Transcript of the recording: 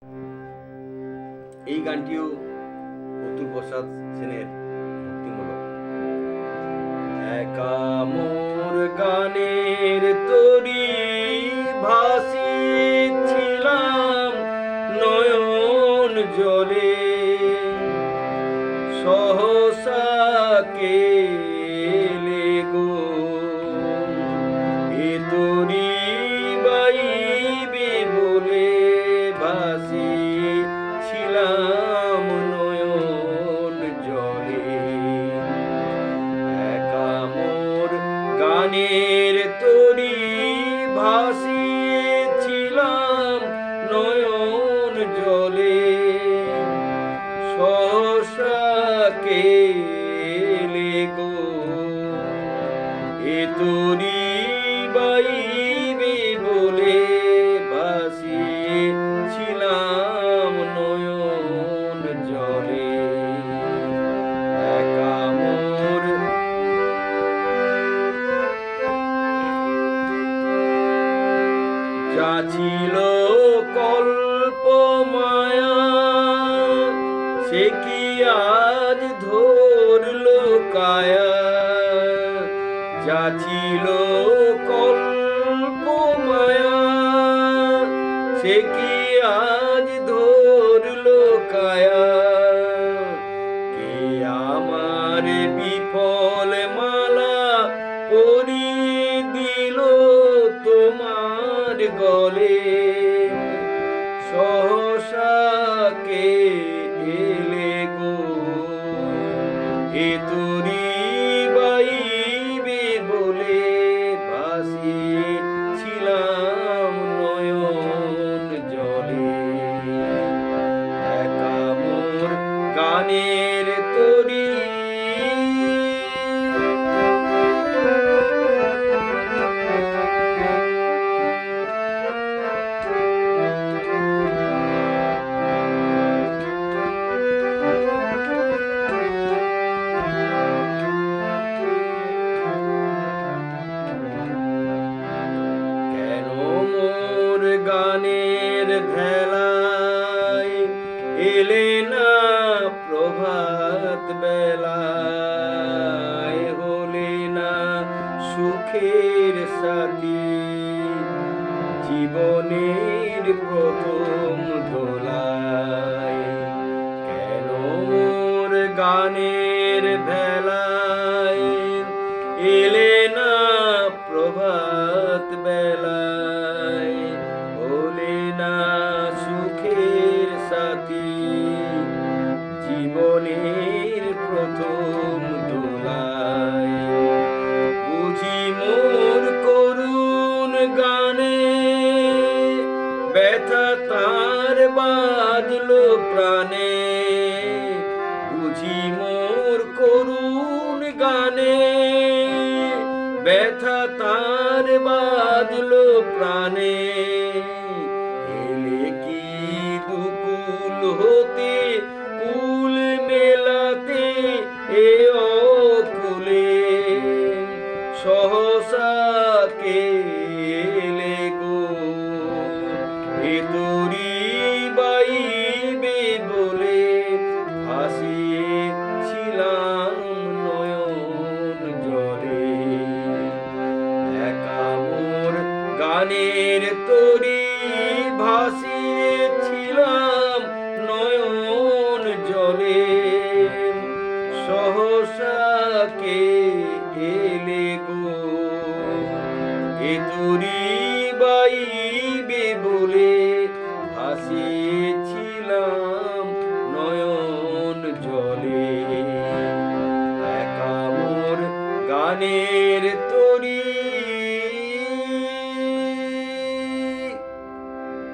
এই গানটিও অতুল প্রসাদ সেনের ভক্তিমূলক। একা মোর গানের তরি ভাসিছিলাম নয়ন জলে, সহসা কেলে গো এ তরি বাইবে বলে ভাসিছিলাম নয়ন জলে। একা মোর গানের তরি ভাসিছিলাম নয়ন জলে, সহসা কেলে গো এ তরি বাইবে বলে ভাসিছিলাম নয়ন জলে। একা মোর যা ছিল কল্প মায়া, সে কি আজ ধরলো কায়া। যা ছিল কল্প মায়া, সে কি আজ ধরলো কায়া। কে আমার বিফল মালা পরিয়ে দিল তোমার গলে, সহসা কেলে গো এ তরি বাইবে বলে ভাসিছিলাম নয়ন জলে। একা মোর গানের তরি গানের ভেলায় এলে না প্রভাত বেলায়, হলে না সুখের সাথী জীবনের প্রথম দোলায়। কেন মোর গানের ভেলায় এলে না প্রভাত বেলায়, হলে না সুখের সাথী জীবনের প্রথম দোলায়। বুঝি মোর করুণ গানে ব্যথা তার বাজলো প্রাণে, বুঝি মোর করুণ গানে ব্যথা তার বাজলো প্রাণে। এলে কি দুকুল হতে কুল মেলাতে এ অকুলে, সহসা কেলে গো এ তরি বাইবে বলে ভাসিছিলাম নয়ন জলে। একা মোর গানের তরি ভাসিছিলাম নয়ন জলে, সহসা কেলে গো এ তরি বাইবে বলে ভাসিছিলাম নয়ন জলে। একা মোর গানের